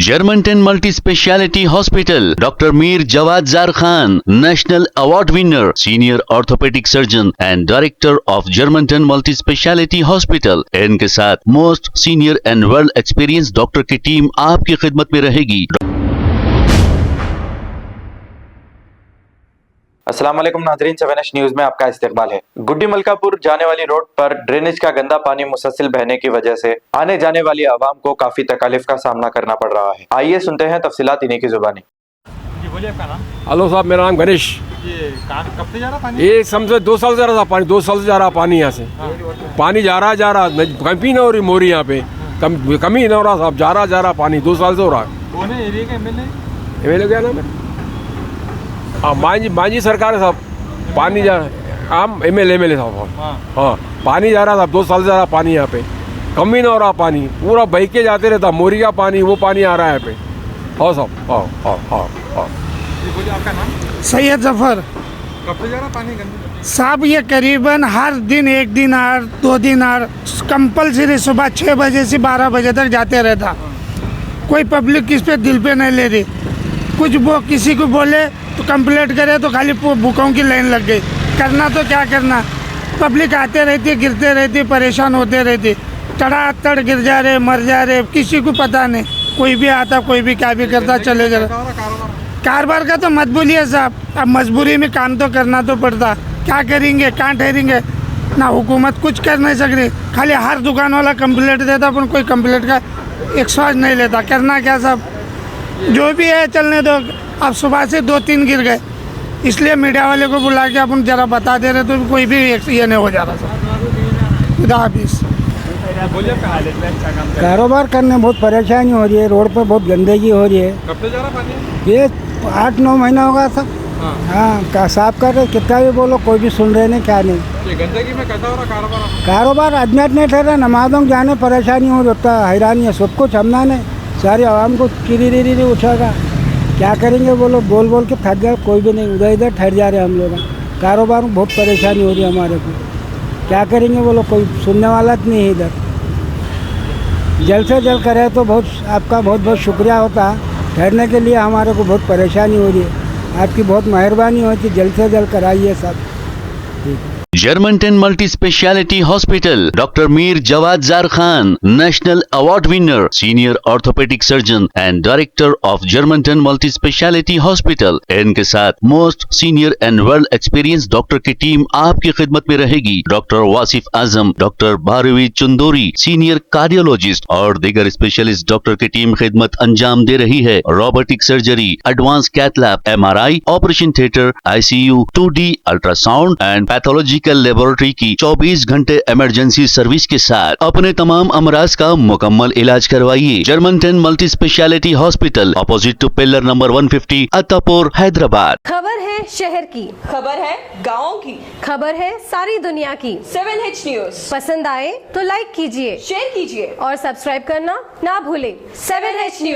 Germantown Multi Speciality Hospital, Dr. Mir Jawad Zar Khan, National Award winner, Senior Orthopedic Surgeon and Director of Germantown Multi Speciality Hospital। इनके साथ most senior and world experience doctor की team आपकी खिदमत में रहेगी। अस्सलाम वालेकुम नाज़रीन, 7H न्यूज में आपका इस्तकबाल है। गुड्डी मलकापुर जाने वाली रोड पर ड्रेनेज का गंदा पानी मुसलसल बहने की वजह से आने जाने वाली आवाम को काफी तकलीफ का सामना करना पड़ रहा है। आइए सुनते हैं तफसीलात इन्हीं की जुबानी। जी बोलिए आपका नाम। हेलो साहब, मेरा नाम गणेश। ये कब से जा रहा पानी? ये समझो 2 साल से जा रहा था पानी, 2 साल से जा रहा पानी यहाँ से। पानी जा रहा कमी ना हो रही मोरी यहाँ पे, कमी ना हो रहा साहब, जा रहा पानी 2 साल से हो रहा है। कौन है एरिया का एमएलए क्या नाम है? हाँ, मांझी सरकार है साहब। पानी जा रहा हम एमएलए साहब। हाँ, पानी जा रहा साहब, 2 साल से जा रहा पानी यहाँ पे, कमी ना हो रहा पानी, पूरा बह के जाते रहता मोरी का पानी, वो पानी आ रहा है यहाँ पे। हाँ साहब, हाँ। बोलिए आपका नाम। सैयद जफर। कब से जा रहा पानी गंदा? साहब ये करीबन हर दिन 1 दिन आर 2 दिन आर कंपलसरी सुबह 6 बजे से 12 बजे तक जाते रहता। कोई पब्लिक किस पे दिल पे नहीं ले रही। कुछ वो किसी को बोले तो कंप्लेंट करे तो खाली भूखों की लाइन लग गई। करना तो क्या करना, पब्लिक आते रहती, गिरते रहती, परेशान होते रहती, तड़ातड़ गिर जा रहे, मर जा रहे, किसी को पता नहीं। कोई भी आता, कोई भी क्या भी करता चले जा रहा। कारोबार का तो मत बोलिए साहब, अब मजबूरी में काम तो करना तो पड़ता। क्या करेंगे, कहाँ ठहरेंगे, ना हुकूमत कुछ कर नहीं सक रही। खाली हर दुकान वाला कंप्लेंट देता, पर कोई कंप्लेंट का एक स्वाद नहीं लेता। करना क्या साहब, जो भी है चलने दो। अब सुबह से 2-3 गिर गए, इसलिए मीडिया वाले को बुला के अपन जरा बता दे रहे तो कोई भी ये नहीं हो जा रहा साहब। खुदा हाफिज़। कारोबार करने में बहुत परेशानी हो रही है, रोड पर बहुत गंदगी हो रही है। कब से जा रहा पानी? ये 8-9 महीना होगा सब। हाँ, साफ कर रहे, कितना भी बोलो कोई भी सुन रहे नहीं, क्या नहीं। ये गंदगी में कैसा हो रहा कारोबार? कारोबार अजमेर नहीं ठहरा, नमाजों में जाने परेशानी हो होता, हैरानी है। सब कुछ हमना ने सारी आवाम को किरी उठागा। क्या करेंगे बोलो, बोल के थक गए, कोई भी नहीं, उधर ठहर जा रहे हम लोग। कारोबार में बहुत परेशानी हो रही है हमारे को। क्या करेंगे बोलो, कोई सुनने वाला नहीं है इधर। जल्द से जल्द करे तो आपका बहुत शुक्रिया होता। ठहरने के लिए हमारे को बहुत परेशानी हो रही है, आपकी बहुत मेहरबानी होती, जल्द से जल्द कराइए सब। ठीक है। Germantown Multi Speciality Hospital, Dr. Mir Jawad Zar Khan, National Award winner, Senior Orthopedic Surgeon and Director of Germantown Multi Speciality Hospital। इनके साथ most senior and world experience doctor की टीम आपकी खिदमत में रहेगी। Doctor Wasif Azam, doctor Bharvi Chandori, senior cardiologist और दीगर specialist doctor की टीम खिदमत अंजाम दे रही है। Robotic surgery, advance cath lab, MRI, operation theatre, ICU, 2D ultrasound and pathology laboratory की 24 घंटे इमरजेंसी सर्विस के साथ अपने तमाम अमराज का मुकम्मल इलाज करवाइए। Germanten multi speciality hospital, opposite to pillar number 150, Attapur, Hyderabad. खबर है शहर की, खबर है गाँव की, खबर है सारी दुनिया की। 7H न्यूज पसंद आए तो लाइक कीजिए, शेयर कीजिए और सब्सक्राइब करना ना भूलें। 7H news.